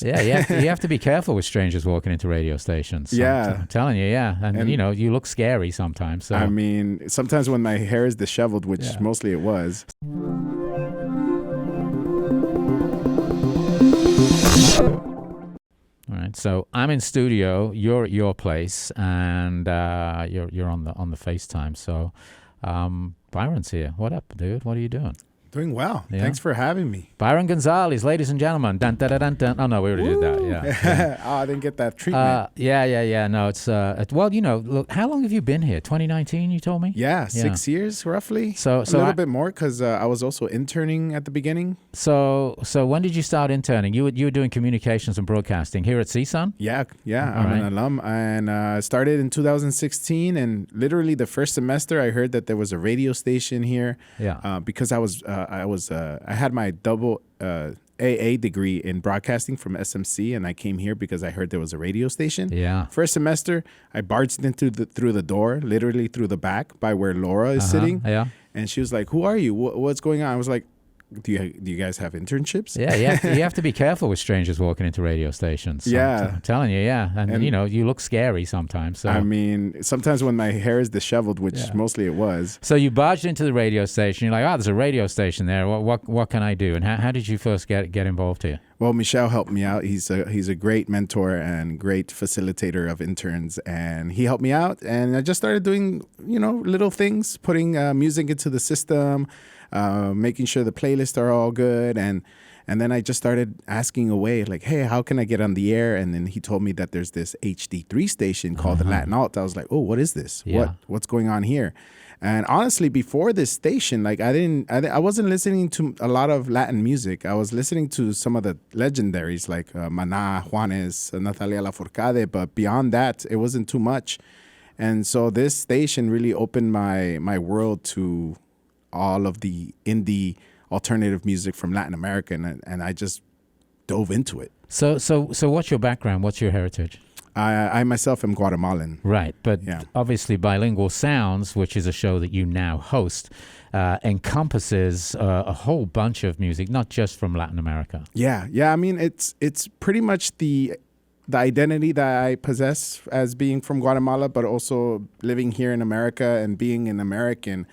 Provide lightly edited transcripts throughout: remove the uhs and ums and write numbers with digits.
Yeah, you have to be careful with strangers walking into radio stations. I'm telling you, yeah. And you know, you look scary sometimes. So. I mean, sometimes when my hair is disheveled, which mostly it was. All right, so I'm in studio. You're at your place, and you're on the FaceTime. So Byron's here. What up, dude? What are you doing? Doing well. Yeah. Thanks for having me. Byron Gonzalez, ladies and gentlemen. Dun, dun, dun, dun, dun. Oh, no, we already did that. Yeah. Oh, I didn't get that treatment. Yeah. No, it's, well, you know, look, how long have you been here? 2019, you told me? Yeah, 6 years, roughly. So a little bit more, because I was also interning at the beginning. So when did you start interning? You were doing communications and broadcasting here at CSUN? Yeah. I'm an alum, and started in 2016, and literally the first semester I heard that there was a radio station here. Yeah. Because I had my double AA degree in broadcasting from SMC, and I came here because I heard there was a radio station. Yeah. First semester, I barged through the door, literally through the back by where Laura is sitting. Yeah. And she was like, "Who are you? What's going on?" I was like, Do you guys have internships? Yeah, you have to be careful with strangers walking into radio stations. I'm telling you, yeah. And you know, you look scary sometimes. So. I mean, sometimes when my hair is disheveled, which mostly it was. So you barged into the radio station. You're like, oh, there's a radio station there. What can I do? And how did you first get involved here? Well, Michel helped me out. He's a great mentor and great facilitator of interns, and he helped me out. And I just started doing, little things, putting music into the system, making sure the playlists are all good, and then I just started asking away, like, hey, how can I get on the air? And then he told me that there's this HD3 station called the Latin Alt. I was like, oh, what is this? Yeah. What's going on here? And honestly, before this station, like I wasn't listening to a lot of Latin music. I was listening to some of the legendaries like Maná, Juanes, Natalia Lafourcade, but beyond that, it wasn't too much. And so this station really opened my world to all of the indie alternative music from Latin America, and I just dove into it. So what's your background? What's your heritage? I myself am Guatemalan. Right, but obviously Bilingual Sounds, which is a show that you now host, encompasses a whole bunch of music, not just from Latin America. Yeah. I mean, it's pretty much the identity that I possess as being from Guatemala, but also living here in America and being an American.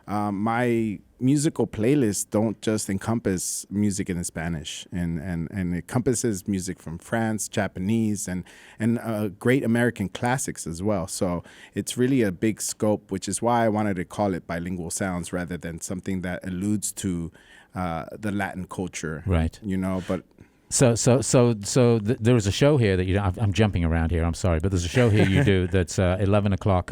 My musical playlists don't just encompass music in Spanish, and it encompasses music from France, Japanese, and great American classics as well. So it's really a big scope, which is why I wanted to call it Bilingual Sounds rather than something that alludes to the Latin culture. Right. But. So there was a show here that I'm jumping around here. I'm sorry, but there's a show here you do that's 10 o'clock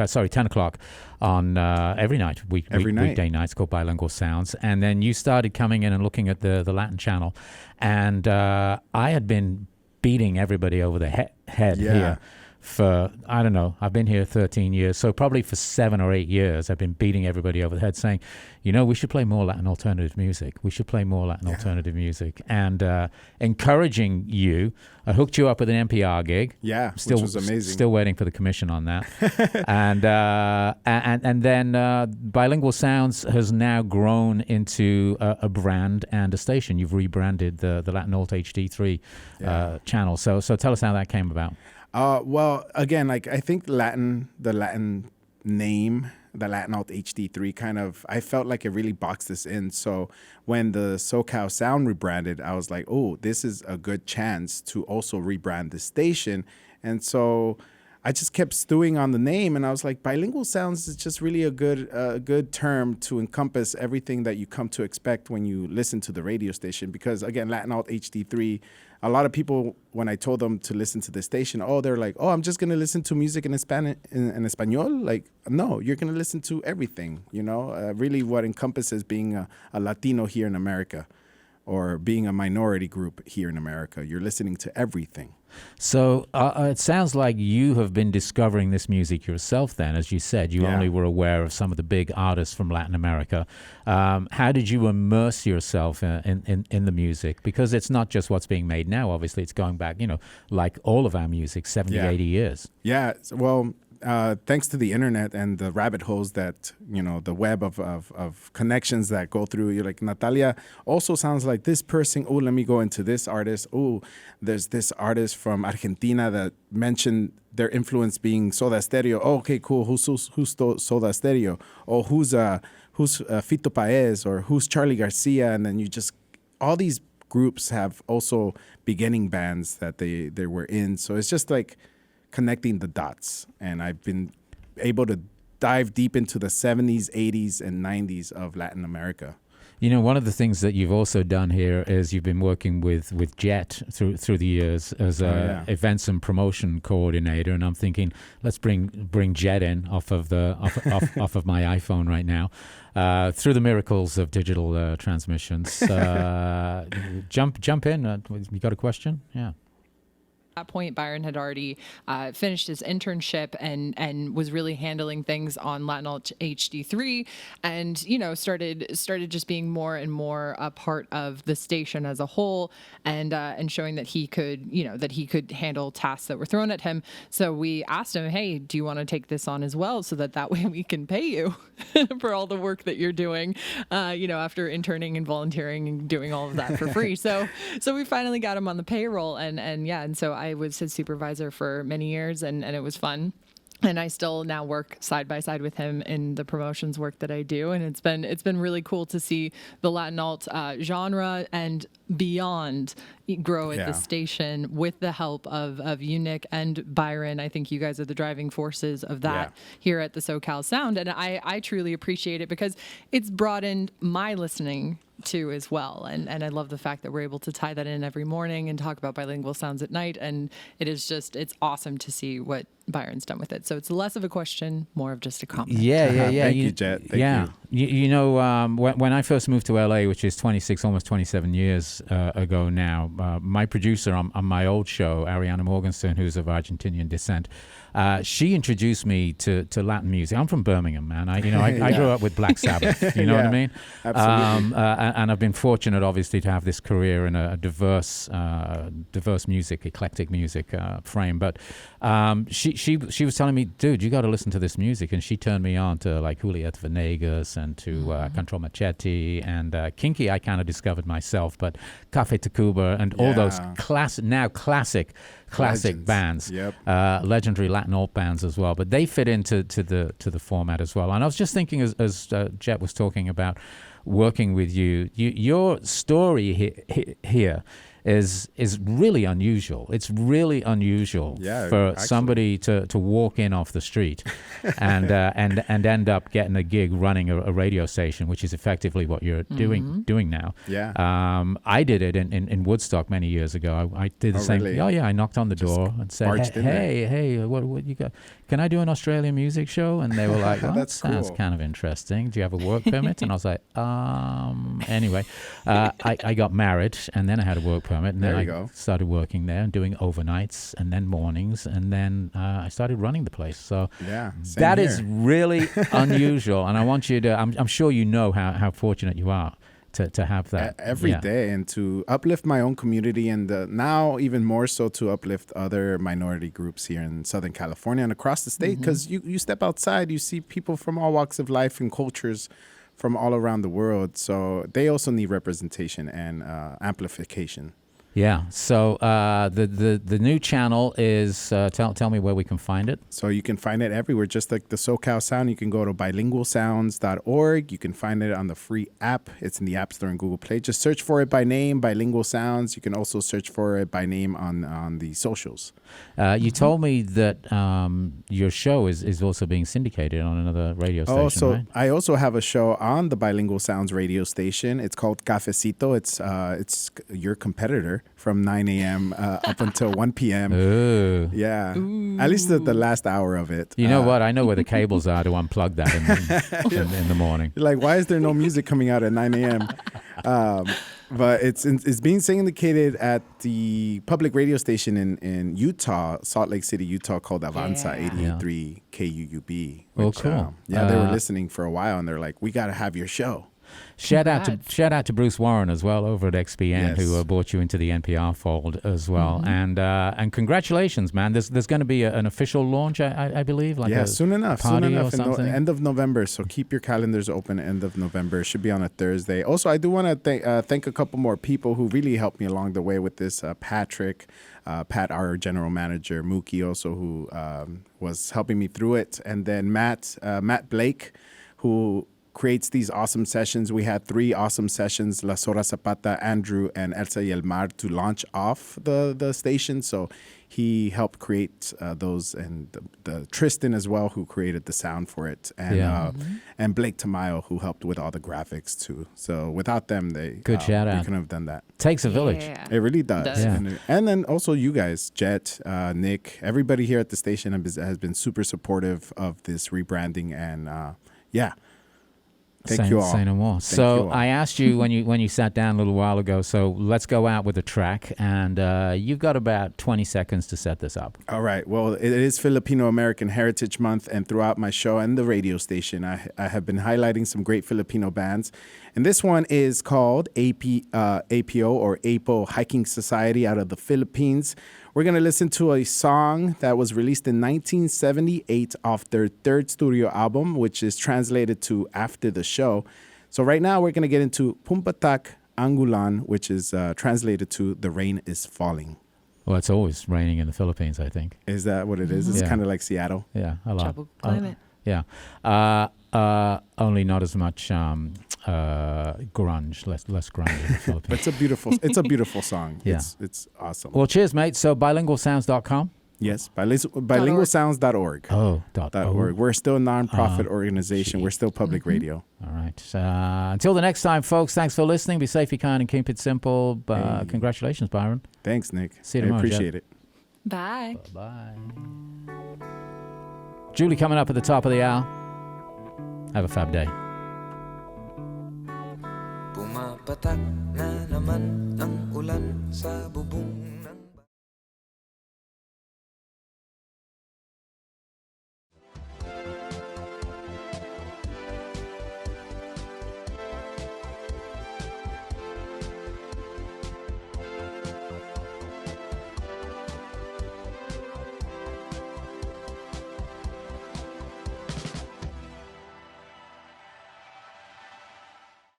on every night, weekday nights, called Bilingual Sounds. And then you started coming in and looking at the Latin channel, and I had been beating everybody over the head here for, I don't know, I've been here 13 years, so probably for 7 or 8 years I've been beating everybody over the head saying, we should play more Latin alternative music. We should play more Latin alternative music. And encouraging you. I hooked you up with an NPR gig. Yeah, which was amazing. Still waiting for the commission on that. and then Bilingual Sounds has now grown into a brand and a station. You've rebranded the Latin Alt HD3 channel. So tell us how that came about. Well, again, like I think the Latin name, the Latin Alt HD3 I felt like it really boxed us in. So when the SoCal Sound rebranded, I was like, oh, this is a good chance to also rebrand the station. And so I just kept stewing on the name, and I was like, Bilingual Sounds is just really a good term to encompass everything that you come to expect when you listen to the radio station. Because again, Latin Alt HD3, a lot of people, when I told them to listen to the station, they're like, I'm just going to listen to music in Spanish, in Espanol. Like, no, you're going to listen to everything, really what encompasses being a Latino here in America, or being a minority group here in America. You're listening to everything. So it sounds like you have been discovering this music yourself then. As you said, you only were aware of some of the big artists from Latin America. How did you immerse yourself in the music? Because it's not just what's being made now. Obviously, it's going back, like all of our music, 70, 80 years. Yeah, well, thanks to the internet and the rabbit holes that, the web of connections that go through, you're like, Natalia also sounds like this person. Oh, let me go into this artist. Oh, there's this artist from Argentina that mentioned their influence being Soda Stereo. Oh, okay, cool. Who's Soda Stereo? Oh, who's Fito Paez, or who's Charlie Garcia? And then all these groups have also beginning bands that they were in. So it's just like connecting the dots. And I've been able to dive deep into the 70s, 80s, and 90s of Latin America. One of the things that you've also done here is you've been working with Jet through the years as events and promotion coordinator, and I'm thinking, let's bring Jet in off of off of my iPhone right now, through the miracles of digital transmissions. Jump in. You got a question? Yeah. At that point, Byron had already finished his internship and was really handling things on Latin Alt HD3, and started just being more and more a part of the station as a whole, and showing that he could handle tasks that were thrown at him. So we asked him, hey, do you want to take this on as well, so that way we can pay you for all the work that you're doing, after interning and volunteering and doing all of that for free. So we finally got him on the payroll, and so I was his supervisor for many years, and it was fun. And I still now work side by side with him in the promotions work that I do, and it's been really cool to see the Latin alt genre and beyond grow at the station with the help of you, Nic, and Byron. I think you guys are the driving forces of that here at the SoCal Sound, and I truly appreciate it because it's broadened my listening too as well, and I love the fact that we're able to tie that in every morning and talk about bilingual sounds at night, and it's awesome to see what Byron's done with it. So it's less of a question, more of just a comment. Yeah. Thank you, Jet. Thank you. When I first moved to LA, which is 26, almost 27 years ago now, my producer on my old show, Ariana Morgenstern, who's of Argentinian descent, she introduced me to Latin music. I'm from Birmingham, man. I grew up with Black Sabbath. You know what I mean? Absolutely. And I've been fortunate, obviously, to have this career in a diverse music, eclectic music frame. But she was telling me, dude, you got to listen to this music, and she turned me on to like Juliet Venegas and to Control Machete and Kinky. I kind of discovered myself, but Café Tacuba and all those classic Legends. bands, Legendary Latin alt bands as well. But they fit into the format as well. And I was just thinking, as Jet was talking about working with you, your story here is really unusual. It's really unusual for somebody to walk in off the street and end up getting a gig running a radio station, which is effectively what you're doing now. Yeah. I did it in Woodstock many years ago. I did the same. Really? Oh yeah, I knocked on the door and said, "Hey, what you got? Can I do an Australian music show?" And they were like, "Well, that sounds kind of interesting. Do you have a work permit?" And I was like, Anyway, I got married, and then I had a work permit, and then I started working there and doing overnights and then mornings, and then I started running the place. So that is really unusual, and I want you to, I'm sure you know how fortunate you are to have that every day, and to uplift my own community, and now even more so to uplift other minority groups here in Southern California and across the state, because you step outside, you see people from all walks of life and cultures from all around the world. So they also need representation and amplification. Yeah. So the new channel is, tell me where we can find it. So you can find it everywhere, just like the SoCal Sound. You can go to bilingualsounds.org. You can find it on the free app. It's in the App Store and Google Play. Just search for it by name, Bilingual Sounds. You can also search for it by name on the socials. You told me that your show is also being syndicated on another radio station, right? I also have a show on the Bilingual Sounds radio station. It's called Cafecito. It's your competitor from 9 a.m. Up until 1 p.m. Ooh. Yeah. Ooh. At least the last hour of it. You know what? I know where the cables are to unplug that in the morning. You're like, why is there no music coming out at 9 a.m.? But it's being syndicated at the public radio station in Utah, Salt Lake City, Utah, called Avanza 88.3 KUUB. Which, cool. They were listening for a while, and they're like, we got to have your show. Shout out to Bruce Warren as well over at XPN, who brought you into the NPR fold as well. And congratulations, man. There's going to be an official launch, I believe. Soon enough. End of November. So keep your calendars open. End of November. It should be on a Thursday. Also, I do want to thank a couple more people who really helped me along the way with this. Patrick, Pat, our general manager, Mookie also, who was helping me through it. And then Matt Blake, who creates these awesome sessions. We had 3 awesome sessions, La Sora Zapata, Andrew, and Elsa y El Mar, to launch off the station. So he helped create those, and the Tristan as well, who created the sound for it, and Blake Tamayo, who helped with all the graphics too. So without them, we couldn't have done that. Takes a village. It really does. Yeah. And then also you guys, Jet, Nick, everybody here at the station has been super supportive of this rebranding, and Thank you all. Say no more. So I asked you when you sat down a little while ago, so let's go out with a track, and you've got about 20 seconds to set this up. All right. Well, it is Filipino American Heritage Month, and throughout my show and the radio station, I have been highlighting some great Filipino bands. And this one is called APO, or APO Hiking Society, out of the Philippines. We're going to listen to a song that was released in 1978 off their 3rd studio album, which is translated to After the Show. So right now we're going to get into Pumpatak Angulan, which is translated to The Rain is Falling. Well, it's always raining in the Philippines, I think. Is that what it is? It's kind of like Seattle. Yeah, a lot. Tropical climate. Only not as much grunge, less grunge in the Philippines. It's a beautiful song. Yeah. It's awesome. Well, cheers, mate. So bilingualsounds.com? Yes, bilingualsounds.org. .org. We're still a nonprofit organization. We're still public radio. All right. Until the next time, folks, thanks for listening. Be safe, be kind, and keep it simple. Congratulations, Byron. Thanks, Nick. See you tomorrow, I appreciate it. Bye. Bye. Julie coming up at the top of the hour. Have a fab day. Pumapatak na naman ang ulan sa bubong